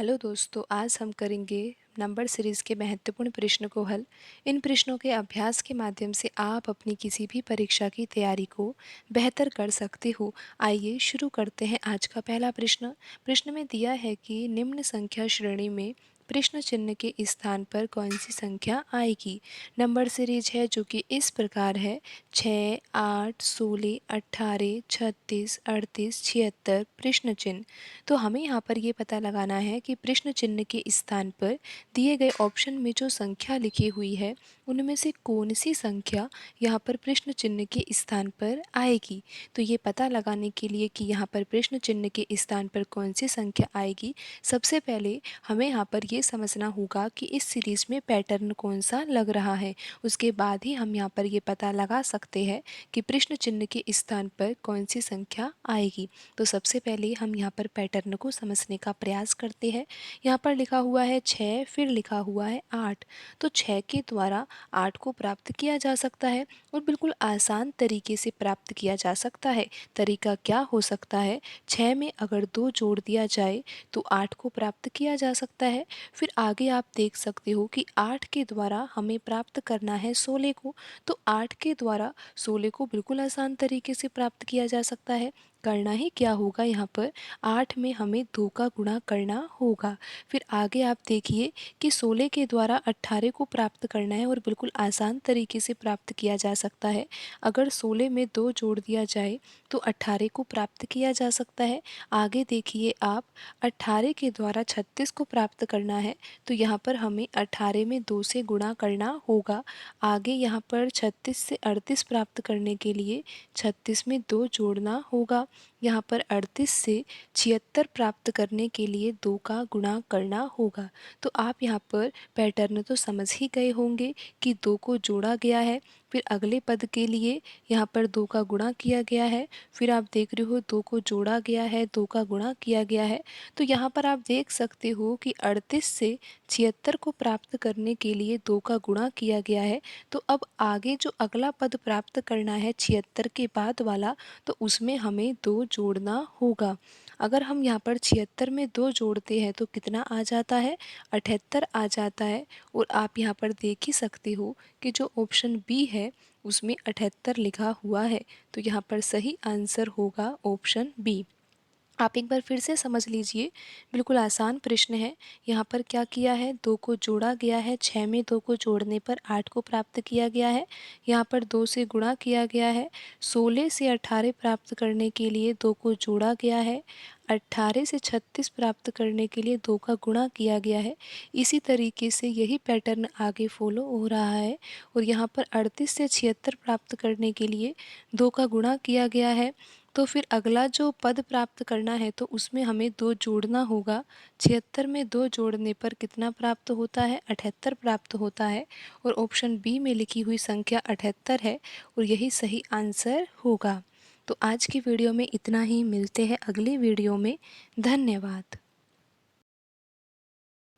Hello दोस्तों, आज हम करेंगे नंबर सीरीज़ के महत्वपूर्ण प्रश्न को हल। इन प्रश्नों के अभ्यास के माध्यम से आप अपनी किसी भी परीक्षा की तैयारी को बेहतर कर सकते हो। आइए शुरू करते हैं आज का पहला प्रश्न। प्रश्न में दिया है कि निम्न संख्या श्रेणी में प्रश्न चिन्ह के स्थान पर कौन सी संख्या आएगी। नंबर सीरीज है जो कि इस प्रकार है 6, 8, 16, 18, 36, 38, 76 प्रश्न चिन्ह। तो हमें यहाँ पर ये पता लगाना है कि प्रश्न चिन्ह के स्थान पर दिए गए ऑप्शन में जो संख्या लिखी हुई है उनमें से कौन सी संख्या यहाँ पर प्रश्न चिन्ह के स्थान पर आएगी। तो ये पता लगाने के लिए कि यहाँ पर प्रश्न चिन्ह के स्थान पर कौन सी संख्या आएगी, सबसे पहले हमें यहाँ पर ये समझना होगा कि इस सीरीज़ में पैटर्न कौन सा लग रहा है। उसके बाद ही हम यहाँ पर ये पता लगा सकते हैं कि प्रश्न चिन्ह के स्थान पर कौन सी संख्या आएगी। तो सबसे पहले हम यहाँ पर पैटर्न को समझने का प्रयास करते हैं। यहाँ पर लिखा हुआ है 6, फिर लिखा हुआ है 8। तो 6 के द्वारा 8 को प्राप्त किया जा सकता है और बिल्कुल आसान तरीके से प्राप्त किया जा सकता है। तरीका क्या हो सकता है? 6 में अगर 2 जोड़ दिया जाए तो 8 को प्राप्त किया जा सकता है। फिर आगे आप देख सकते हो कि 8 के द्वारा हमें प्राप्त करना है 16 को, तो 8 के द्वारा 16 को बिल्कुल आसान तरीके से प्राप्त किया जा सकता है। करना ही क्या होगा, यहाँ पर 8 में हमें 2 का गुणा करना होगा। फिर आगे आप देखिए कि 16 के द्वारा 18 को प्राप्त करना है और बिल्कुल आसान तरीके से प्राप्त किया जा सकता है। अगर 16 में 2 जोड़ दिया जाए तो 18 को प्राप्त किया जा सकता है। आगे देखिए आप 18 के द्वारा 36 को प्राप्त करना है, तो यहाँ पर हमें 18 में 2 से गुणा करना होगा। आगे यहाँ पर 36 से 38 प्राप्त करने के लिए 36 में 2 जोड़ना होगा। यहाँ पर 38 से 76 प्राप्त करने के लिए 2 का गुणा करना होगा। तो आप यहाँ पर पैटर्न तो समझ ही गए होंगे कि 2 को जोड़ा गया है, फिर अगले पद के लिए यहाँ पर 2 का गुणा किया गया है, फिर आप देख रहे हो 2 को जोड़ा गया है, 2 का गुणा किया गया है। तो यहाँ पर आप देख सकते हो कि 38 से 76 को प्राप्त करने के लिए 2 का गुणा किया गया है। तो अब आगे जो अगला पद प्राप्त करना है 76 के बाद वाला, तो उसमें हमें 2 जोड़ना होगा। अगर हम यहाँ पर 76 में 2 जोड़ते हैं तो कितना आ जाता है? 78 आ जाता है। और आप यहाँ पर देख ही सकते हो कि जो ऑप्शन बी है उसमें 78 लिखा हुआ है। तो यहाँ पर सही आंसर होगा ऑप्शन बी। आप एक बार फिर से समझ लीजिए, बिल्कुल आसान प्रश्न है। यहाँ पर क्या किया है, 2 को जोड़ा गया है, 6 में 2 को जोड़ने पर 8 को प्राप्त किया गया है। यहाँ पर 2 से गुणा किया गया है। 16 से 18 प्राप्त करने के लिए 2 को जोड़ा गया है। 18 से 36 प्राप्त करने के लिए 2 का गुणा किया गया है। इसी तरीके से यही पैटर्न आगे फॉलो हो रहा है। और यहाँ पर 38 से 76 प्राप्त करने के लिए 2 का गुणा किया गया है। तो फिर अगला जो पद प्राप्त करना है तो उसमें हमें 2 जोड़ना होगा। 76 में 2 जोड़ने पर कितना प्राप्त होता है? 78 प्राप्त होता है। और ऑप्शन बी में लिखी हुई संख्या 78 है और यही सही आंसर होगा। तो आज की वीडियो में इतना ही, मिलते हैं अगली वीडियो में। धन्यवाद।